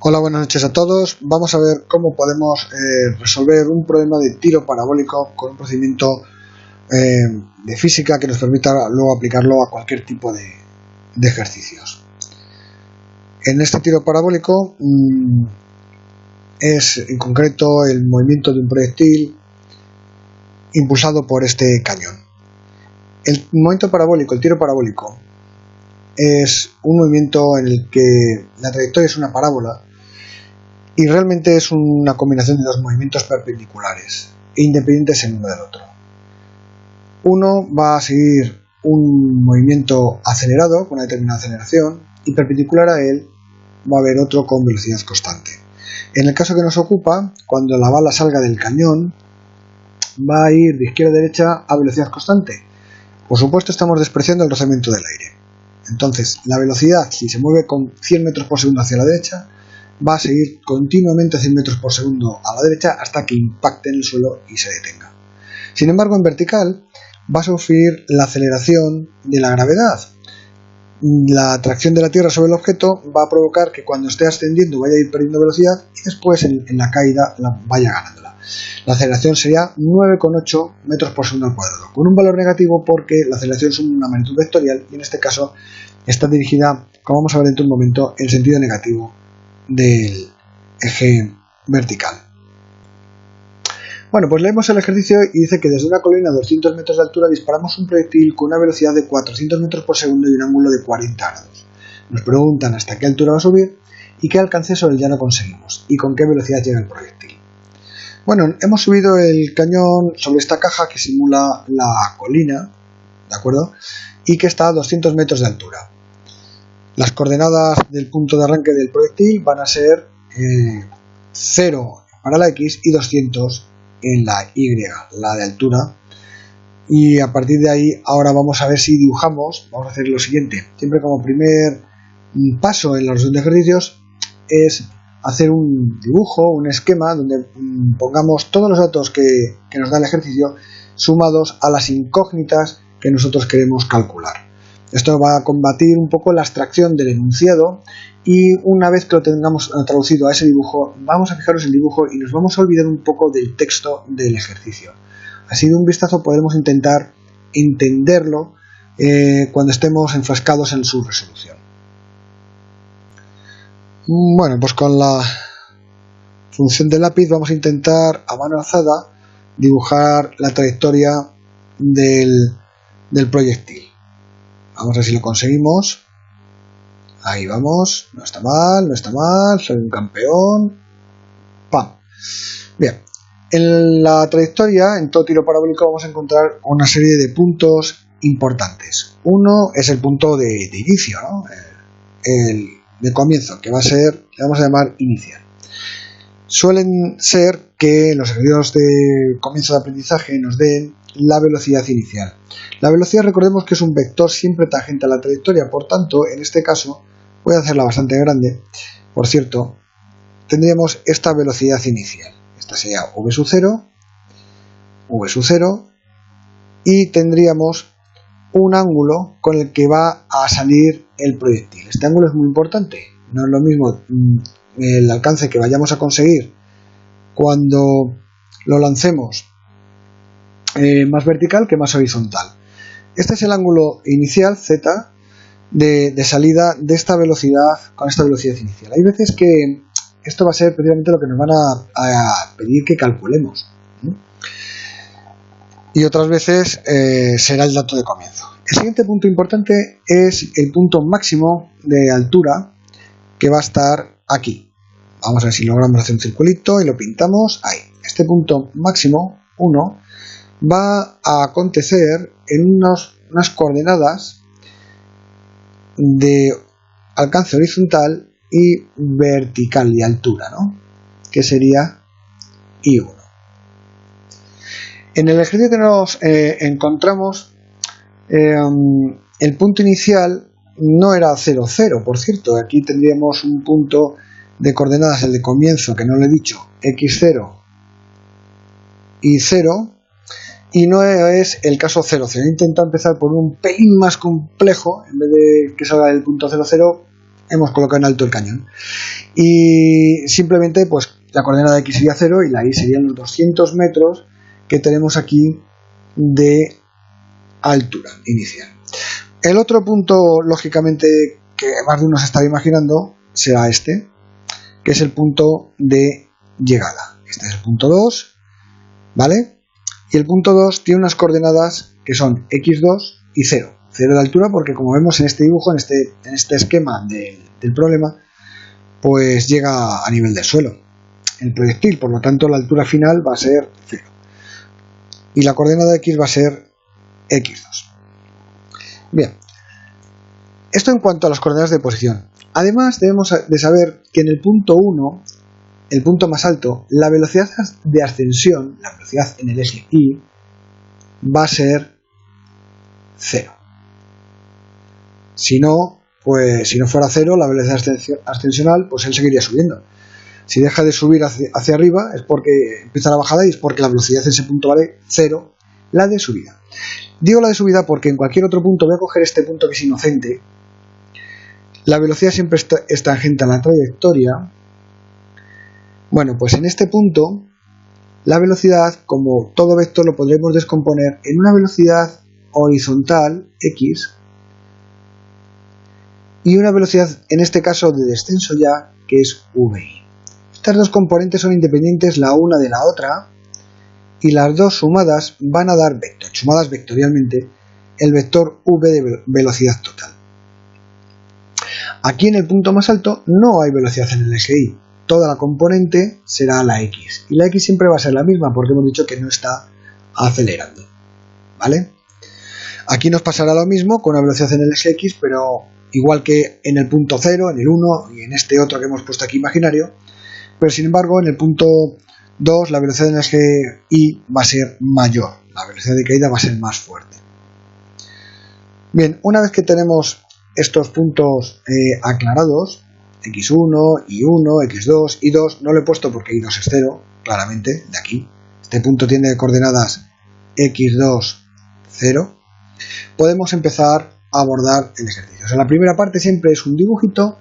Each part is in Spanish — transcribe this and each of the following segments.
Hola, buenas noches a todos. Vamos a ver cómo podemos resolver un problema de tiro parabólico con un procedimiento de física que nos permita luego aplicarlo a cualquier tipo de ejercicios. En este tiro parabólico es en concreto el movimiento de un proyectil impulsado por este cañón. El movimiento parabólico, el tiro parabólico, es un movimiento en el que la trayectoria es una parábola y realmente es una combinación de dos movimientos perpendiculares e independientes el uno del otro. Uno va a seguir un movimiento acelerado con una determinada aceleración y perpendicular a él va a haber otro con velocidad constante. En el caso que nos ocupa, cuando la bala salga del cañón, va a ir de izquierda a derecha a velocidad constante. Por supuesto, estamos despreciando el rozamiento del aire. Entonces, la velocidad, si se mueve con 100 metros por segundo hacia la derecha, va a seguir continuamente a 100 metros por segundo a la derecha hasta que impacte en el suelo y se detenga. Sin embargo, en vertical va a sufrir la aceleración de la gravedad. La atracción de la Tierra sobre el objeto va a provocar que cuando esté ascendiendo vaya a ir perdiendo velocidad y después en la caída vaya ganándola. La aceleración sería 9,8 metros por segundo al cuadrado, con un valor negativo porque la aceleración es una magnitud vectorial y en este caso está dirigida, como vamos a ver dentro de un momento, en sentido negativo del eje vertical. Bueno, pues leemos el ejercicio y dice que desde una colina a 200 metros de altura disparamos un proyectil con una velocidad de 400 metros por segundo y un ángulo de 40 grados. Nos preguntan hasta qué altura va a subir y qué alcance sobre el llano conseguimos y con qué velocidad llega el proyectil. Bueno, hemos subido el cañón sobre esta caja que simula la colina, ¿de acuerdo? Y que está a 200 metros de altura. Las coordenadas del punto de arranque del proyectil van a ser 0 para la X y 200 en la Y, la de altura. Y a partir de ahí, ahora vamos a ver si dibujamos. Vamos a hacer lo siguiente. Siempre como primer paso en la resolución de ejercicios es hacer un dibujo, un esquema, donde pongamos todos los datos que nos da el ejercicio sumados a las incógnitas que nosotros queremos calcular. Esto va a combatir un poco la abstracción del enunciado y una vez que lo tengamos traducido a ese dibujo, vamos a fijarnos en el dibujo y nos vamos a olvidar un poco del texto del ejercicio. Así de un vistazo podremos intentar entenderlo cuando estemos enfrascados en su resolución. Bueno, pues con la función del lápiz vamos a intentar a mano alzada dibujar la trayectoria del proyectil. Vamos a ver si lo conseguimos. Ahí vamos. No está mal. Soy un campeón. ¡Pam! Bien. En la trayectoria, en todo tiro parabólico, vamos a encontrar una serie de puntos importantes. Uno es el punto de inicio, ¿no? El de comienzo, que va a ser, le vamos a llamar inicial. Suelen ser que los ejercicios de comienzo de aprendizaje nos den la velocidad inicial. La velocidad, recordemos que es un vector siempre tangente a la trayectoria, por tanto, en este caso, voy a hacerla bastante grande, por cierto, tendríamos esta velocidad inicial. Esta sería v sub 0, y tendríamos un ángulo con el que va a salir el proyectil. Este ángulo es muy importante, no es lo mismo el alcance que vayamos a conseguir cuando lo lancemos más vertical que más horizontal. Este es el ángulo inicial, Z, de salida de esta velocidad con esta velocidad inicial. Hay veces que esto va a ser precisamente lo que nos van a pedir que calculemos. Y otras veces será el dato de comienzo. El siguiente punto importante es el punto máximo de altura que va a estar aquí. Vamos a ver si logramos hacer un circulito y lo pintamos ahí. Este punto máximo, 1, va a acontecer en unas coordenadas de alcance horizontal y vertical y altura, ¿no? Que sería I1. En el ejercicio que nos encontramos, el punto inicial no era 0, 0, por cierto. Aquí tendríamos un punto de coordenadas, el de comienzo, que no lo he dicho, x0 y 0, y no es el caso 0, 0. He intentado empezar por un pelín más complejo, en vez de que salga el punto 0, 0, hemos colocado en alto el cañón. Y simplemente pues la coordenada X sería 0 y la Y serían los 200 metros que tenemos aquí de altura inicial. El otro punto, lógicamente, que más de uno se estará imaginando, será este, que es el punto de llegada. Este es el punto 2, ¿vale? Y el punto 2 tiene unas coordenadas que son x2 y 0. 0 de altura porque, como vemos en este dibujo, en este esquema del problema, pues llega a nivel del suelo el proyectil, por lo tanto la altura final va a ser 0. Y la coordenada x va a ser x2. Bien, esto en cuanto a las coordenadas de posición. Además debemos de saber que en el punto 1, el punto más alto, la velocidad de ascensión, la velocidad en el eje Y, va a ser 0. Si no fuera 0, la velocidad ascensional, pues él seguiría subiendo. Si deja de subir hacia arriba es porque empieza la bajada y es porque la velocidad en ese punto vale 0, la de subida. Digo la de subida porque en cualquier otro punto, voy a coger este punto que es inocente, la velocidad siempre es tangente a la trayectoria. Bueno, pues en este punto, la velocidad, como todo vector, lo podremos descomponer en una velocidad horizontal, x, y una velocidad, en este caso de descenso ya, que es vi. Estas dos componentes son independientes la una de la otra, y las dos sumadas van a dar sumadas vectorialmente, el vector v de velocidad total. Aquí en el punto más alto no hay velocidad en el eje Y, toda la componente será la x, y la x siempre va a ser la misma porque hemos dicho que no está acelerando, ¿vale? Aquí nos pasará lo mismo con una velocidad en el eje x, pero igual que en el punto 0, en el 1 y en este otro que hemos puesto aquí imaginario, pero sin embargo en el punto 2 la velocidad en el eje Y va a ser mayor, la velocidad de caída va a ser más fuerte. Bien, una vez que tenemos estos puntos aclarados, x1, y1, x2, y2, no lo he puesto porque y2 es 0, claramente, de aquí. Este punto tiene coordenadas x2, 0. Podemos empezar a abordar el ejercicio. O sea, la primera parte siempre es un dibujito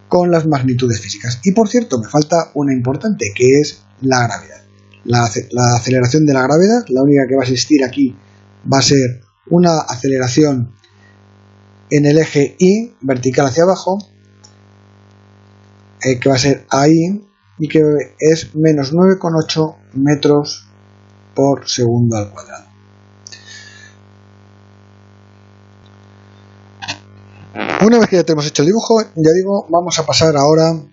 con las magnitudes físicas. Y por cierto, me falta una importante, que es la gravedad. La aceleración de la gravedad, la única que va a existir aquí, va a ser una aceleración en el eje Y, vertical hacia abajo, que va a ser ahí, y que es menos 9,8 metros por segundo al cuadrado. Una vez que ya tenemos hecho el dibujo, ya digo, vamos a pasar ahora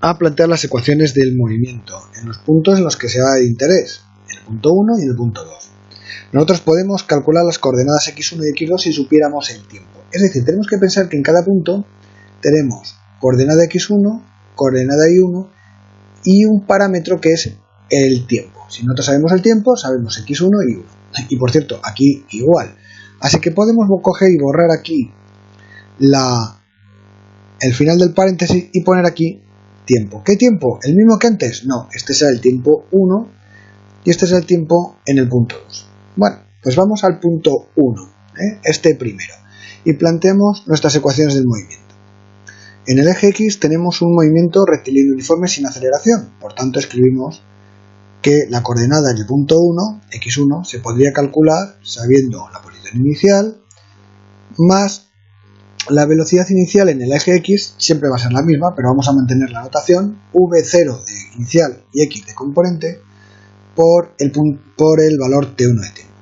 a plantear las ecuaciones del movimiento en los puntos en los que sea de interés, en el punto 1 y en el punto 2. Nosotros podemos calcular las coordenadas x1 y x2 si supiéramos el tiempo. Es decir, tenemos que pensar que en cada punto tenemos coordenada x1, coordenada y1 y un parámetro que es el tiempo. Si nosotros sabemos el tiempo, sabemos x1 y 1. Y por cierto, aquí igual. Así que podemos coger y borrar aquí el final del paréntesis y poner aquí tiempo. ¿Qué tiempo? ¿El mismo que antes? No, este será el tiempo 1 y este será el tiempo en el punto 2. Bueno, pues vamos al punto 1, este primero, y planteamos nuestras ecuaciones del movimiento. En el eje X tenemos un movimiento rectilíneo uniforme sin aceleración, por tanto escribimos que la coordenada en el punto 1, x1, se podría calcular sabiendo la posición inicial más la velocidad inicial en el eje X, siempre va a ser la misma, pero vamos a mantener la notación v0 de inicial y x de componente por el valor t1 de tiempo.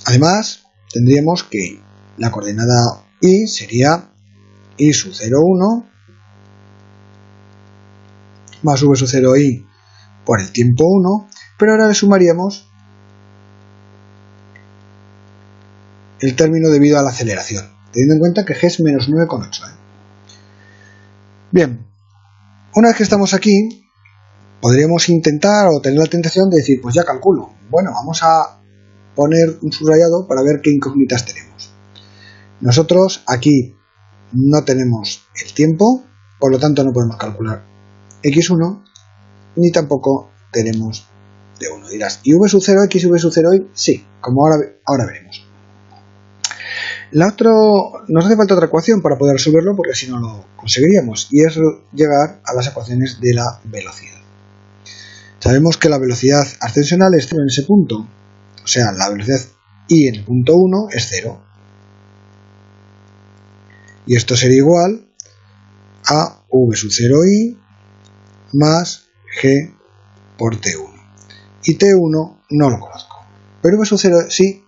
Además, tendríamos que la coordenada y sería y sub 0,1 más v sub 0i por el tiempo 1, pero ahora le sumaríamos el término debido a la aceleración, teniendo en cuenta que g es menos 9,8. Bien, una vez que estamos aquí, podríamos intentar o tener la tentación de decir, pues ya calculo. Bueno, vamos a poner un subrayado para ver qué incógnitas tenemos. Nosotros aquí no tenemos el tiempo, por lo tanto no podemos calcular x1, ni tampoco tenemos d1. Dirás, ¿y v sub 0x y v sub 0y? Sí, como ahora veremos. Nos hace falta otra ecuación para poder resolverlo, porque si no lo conseguiríamos, y es llegar a las ecuaciones de la velocidad. Sabemos que la velocidad ascensional es 0 en ese punto, o sea, la velocidad I en el punto 1 es 0. Y esto sería igual a V sub 0i más G por T1. Y T1 no lo conozco, pero V sub 0 sí,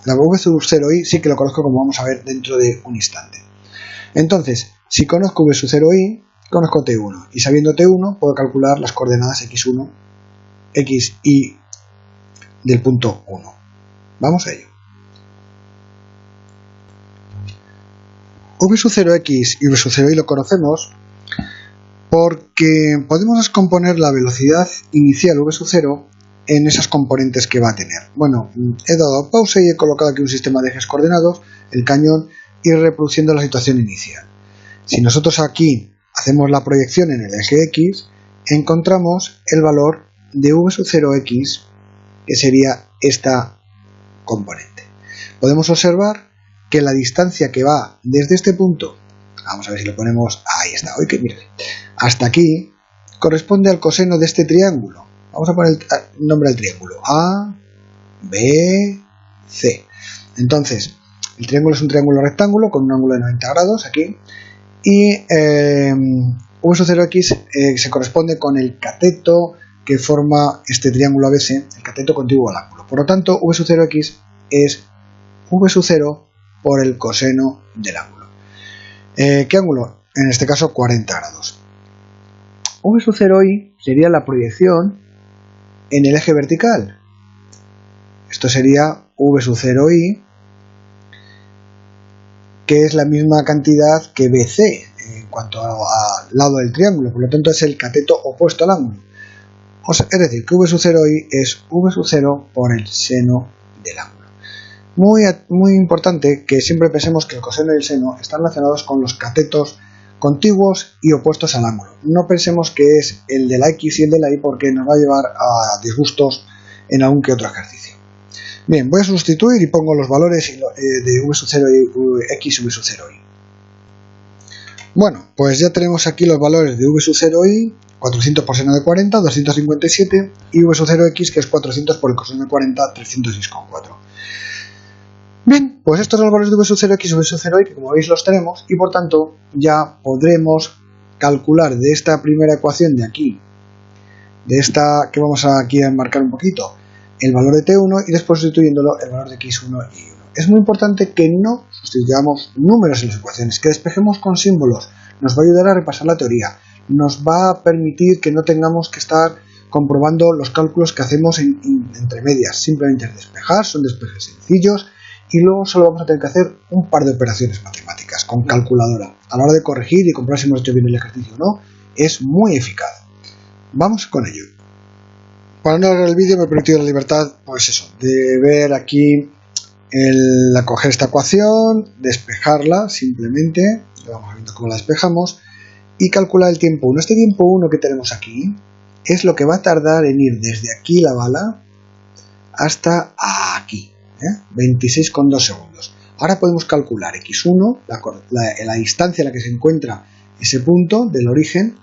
la V sub 0i sí que lo conozco, como vamos a ver dentro de un instante. Entonces, si conozco V sub 0i, conozco T1, y sabiendo T1 puedo calcular las coordenadas x1, x y del punto 1. Vamos a ello. V sub 0x y V sub 0i lo conocemos porque podemos descomponer la velocidad inicial V sub 0 en esas componentes que va a tener. Bueno, he dado pausa y he colocado aquí un sistema de ejes coordenados, el cañón, y reproduciendo la situación inicial. Si nosotros aquí hacemos la proyección en el eje X, encontramos el valor de V sub 0x, que sería esta componente. Podemos observar que la distancia que va desde este punto, vamos a ver si lo ponemos, ahí está, hoy que mire, hasta aquí, corresponde al coseno de este triángulo. Vamos a poner el nombre del triángulo, A, B, C. Entonces, el triángulo es un triángulo rectángulo con un ángulo de 90 grados aquí, y V sub 0x se corresponde con el cateto que forma este triángulo ABC, el cateto contiguo al ángulo. Por lo tanto, V sub 0x es V sub 0 por el coseno del ángulo. ¿Qué ángulo? En este caso 40 grados. V sub 0i sería la proyección en el eje vertical. Esto sería V sub 0i, que es la misma cantidad que BC en cuanto al lado del triángulo, por lo tanto es el cateto opuesto al ángulo. O sea, es decir, que V sub 0i es V sub 0 por el seno del ángulo. Muy importante que siempre pensemos que el coseno y el seno están relacionados con los catetos contiguos y opuestos al ángulo. No pensemos que es el de la X y el de la Y, porque nos va a llevar a disgustos en algún que otro ejercicio. Bien, voy a sustituir y pongo los valores de V sub 0 y X y V sub 0i. Bueno, pues ya tenemos aquí los valores de V sub 0i, 400 por seno de 40, 257, y V sub 0x, que es 400 por el coseno de 40, 306,4. Bien, pues estos son los valores de V sub 0x y V sub 0i, que como veis los tenemos, y por tanto ya podremos calcular de esta primera ecuación de aquí, de esta que vamos aquí a enmarcar un poquito, el valor de T1 y después sustituyéndolo el valor de X1 y Y1. Es muy importante que no sustituyamos números en las ecuaciones, que despejemos con símbolos. Nos va a ayudar a repasar la teoría, nos va a permitir que no tengamos que estar comprobando los cálculos que hacemos entre medias. Simplemente es despejar, son despejes sencillos, y luego solo vamos a tener que hacer un par de operaciones matemáticas con calculadora. A la hora de corregir y comprobar si hemos hecho bien el ejercicio o no, es muy eficaz. Vamos con ello. Para no alargar el vídeo me he permitido la libertad, pues eso, de ver aquí coger esta ecuación, despejarla simplemente, vamos viendo cómo la despejamos, y calcular el tiempo 1. Este tiempo 1 que tenemos aquí es lo que va a tardar en ir desde aquí la bala hasta aquí. 26,2 segundos. Ahora podemos calcular x1, la distancia en la que se encuentra ese punto del origen,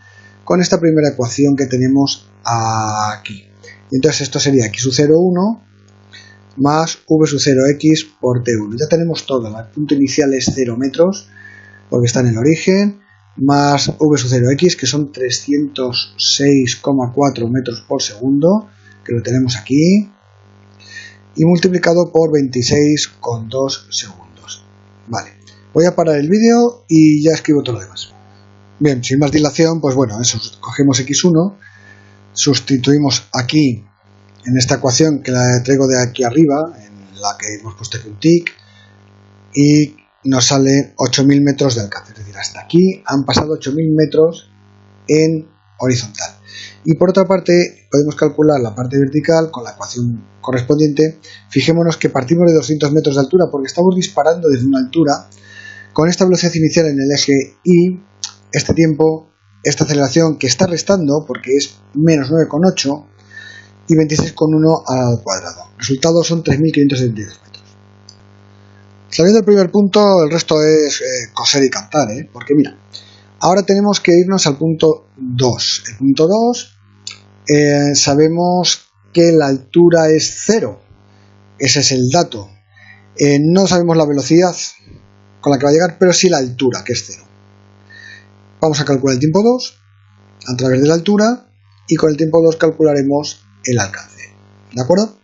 con esta primera ecuación que tenemos aquí. Entonces esto sería x sub 0,1 más v sub 0x por t1. Ya tenemos todo. El punto inicial es 0 metros, porque está en el origen, más v sub 0x, que son 306,4 metros por segundo, que lo tenemos aquí, y multiplicado por 26,2 segundos. Vale, voy a parar el vídeo y ya escribo todo lo demás. Bien, sin más dilación, pues bueno, eso, cogemos x1, sustituimos aquí en esta ecuación que la traigo de aquí arriba, en la que hemos puesto aquí un tic, y nos sale 8.000 metros de alcance, es decir, hasta aquí han pasado 8.000 metros en horizontal. Y por otra parte, podemos calcular la parte vertical con la ecuación correspondiente. Fijémonos que partimos de 200 metros de altura porque estamos disparando desde una altura. Con esta velocidad inicial en el eje Y, este tiempo, esta aceleración que está restando porque es menos 9,8 y 26,1 al cuadrado. El resultado son 3.572 metros. Sabiendo el primer punto, el resto es coser y cantar, porque mira, ahora tenemos que irnos al punto 2. El punto 2, sabemos que la altura es 0. Ese es el dato. No sabemos la velocidad con la que va a llegar, pero sí la altura, que es 0. Vamos a calcular el tiempo 2 a través de la altura y con el tiempo 2 calcularemos el alcance. ¿De acuerdo?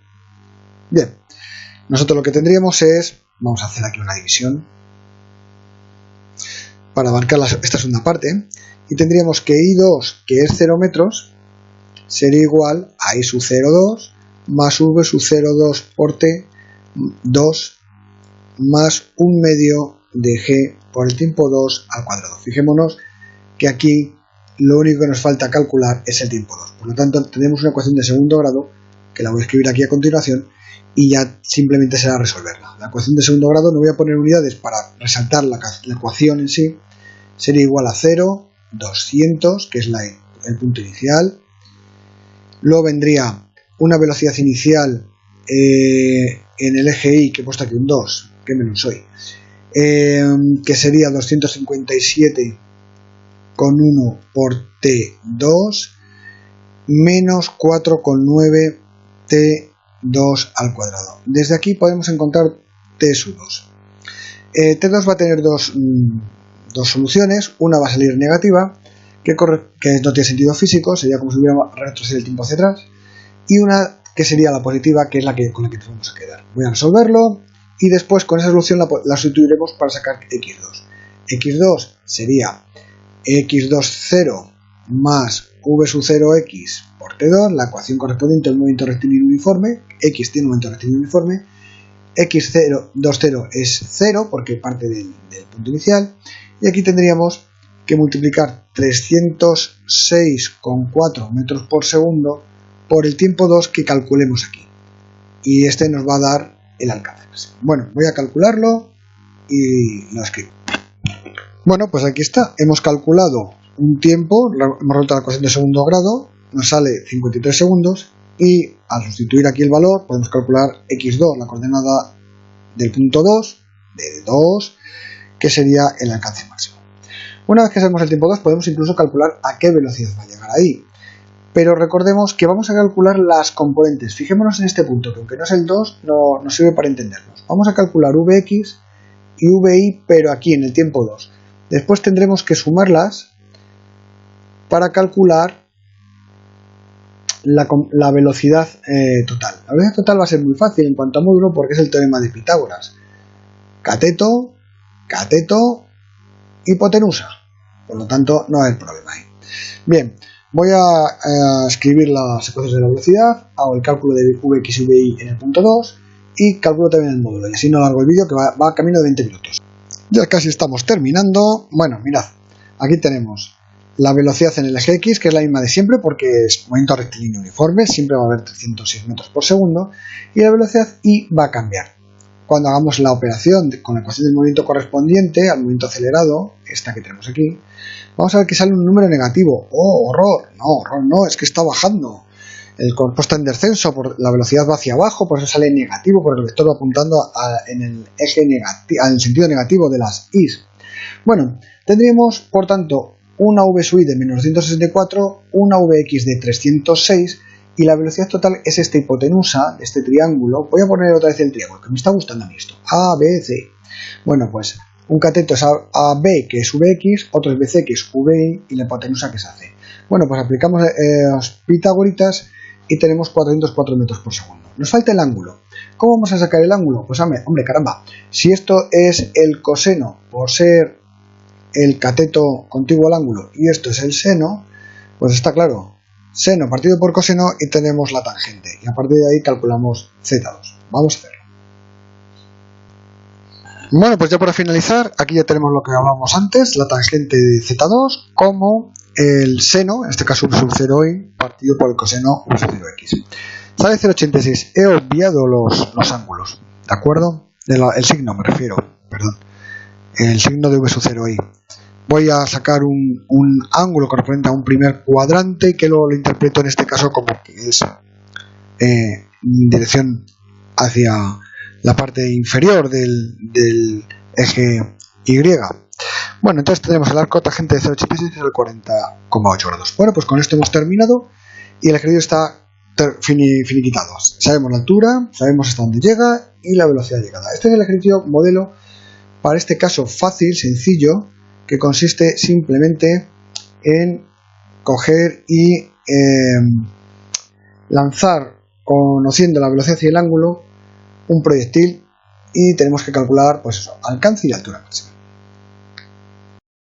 Bien. Nosotros lo que tendríamos es, vamos a hacer aquí una división para abarcar esta segunda parte, y tendríamos que I2, que es 0 metros, sería igual a I sub 0,2 más V sub 0,2 por T 2 más 1 medio de G por el tiempo 2 al cuadrado. Fijémonos que aquí lo único que nos falta calcular es el tiempo 2. Por lo tanto, tenemos una ecuación de segundo grado, que la voy a escribir aquí a continuación, y ya simplemente será resolverla. La ecuación de segundo grado, no voy a poner unidades para resaltar la ecuación en sí, sería igual a 0, 200, que es el punto inicial. Luego vendría una velocidad inicial en el eje Y, que he puesto aquí un 2, que menos soy, que sería 257,1 por T2 menos 4,9 T2 al cuadrado. Desde aquí podemos encontrar T sub 2. T2 va a tener dos soluciones. Una va a salir negativa, que no tiene sentido físico, sería como si hubiéramos retrocedido el tiempo hacia atrás, y una que sería la positiva, que es con la que nos vamos a quedar. Voy a resolverlo y después con esa solución la sustituiremos para sacar X2. X2 sería X20 más V sub 0X por T2, la ecuación correspondiente al movimiento rectilíneo uniforme. X tiene un movimiento rectilíneo uniforme. X20 es 0 porque parte del punto inicial, y aquí tendríamos que multiplicar 306,4 metros por segundo por el tiempo 2 que calculemos aquí, y este nos va a dar el alcance. Bueno, voy a calcularlo y lo escribo. Bueno, pues aquí está, hemos calculado un tiempo, hemos resuelto la ecuación de segundo grado, nos sale 53 segundos, y al sustituir aquí el valor podemos calcular X2, la coordenada del punto 2, de 2, que sería el alcance máximo. Una vez que sabemos el tiempo 2, podemos incluso calcular a qué velocidad va a llegar ahí. Pero recordemos que vamos a calcular las componentes. Fijémonos en este punto, que aunque no es el 2, no nos sirve para entendernos. Vamos a calcular Vx y Vi, pero aquí en el tiempo 2. Después tendremos que sumarlas para calcular la velocidad total. La velocidad total va a ser muy fácil en cuanto a módulo porque es el teorema de Pitágoras. Cateto, hipotenusa. Por lo tanto, no hay problema ahí. Bien, voy a escribir las ecuaciones de la velocidad, hago el cálculo de Vx y Vi en el punto 2 y calculo también el módulo. Y así no largo el vídeo, que va a camino de 20 minutos. Ya casi estamos terminando. Bueno, mirad, aquí tenemos la velocidad en el eje X, que es la misma de siempre porque es movimiento rectilíneo uniforme, siempre va a haber 306 metros por segundo, y la velocidad Y va a cambiar. Cuando hagamos la operación con la ecuación del movimiento correspondiente al movimiento acelerado, esta que tenemos aquí, vamos a ver que sale un número negativo. ¡Oh, horror! No, horror no, es que está bajando. El cuerpo está en descenso, la velocidad va hacia abajo, por eso sale negativo, porque el vector va apuntando en el eje negativo, en el sentido negativo de las I's. Bueno, tendríamos, por tanto, una V sub I de menos 264, una Vx de 306, y la velocidad total es esta hipotenusa, este triángulo. Voy a poner otra vez el triángulo, que me está gustando a mí esto. A, B, C. Bueno, pues un cateto es AB, que es Vx, otro es BC, que es Vi, y la hipotenusa, que es AC. Bueno, pues aplicamos los pitagoritas y tenemos 404 metros por segundo. Nos falta el ángulo. ¿Cómo vamos a sacar el ángulo? Pues hombre, caramba, si esto es el coseno por ser el cateto contiguo al ángulo y esto es el seno, pues está claro, seno partido por coseno y tenemos la tangente, y a partir de ahí calculamos Z2. Vamos a hacerlo. Bueno, pues ya para finalizar, aquí ya tenemos lo que hablábamos antes, la tangente de Z2 como el seno, en este caso V sub 0i, partido por el coseno V sub 0x. Sale 0,86. He obviado los ángulos, ¿de acuerdo? El signo me refiero, perdón. El signo de V sub 0i. Voy a sacar un ángulo correspondiente a un primer cuadrante, que luego lo interpreto en este caso como que es dirección hacia la parte inferior del eje Y. Bueno, entonces tenemos el arco tangente de 0,86 al 40,8 grados. Bueno, pues con esto hemos terminado y el ejercicio está finiquitado. Sabemos la altura, sabemos hasta dónde llega y la velocidad de llegada. Este es el ejercicio modelo para este caso fácil, sencillo, que consiste simplemente en coger y lanzar, conociendo la velocidad y el ángulo, un proyectil, y tenemos que calcular pues eso, alcance y altura máxima.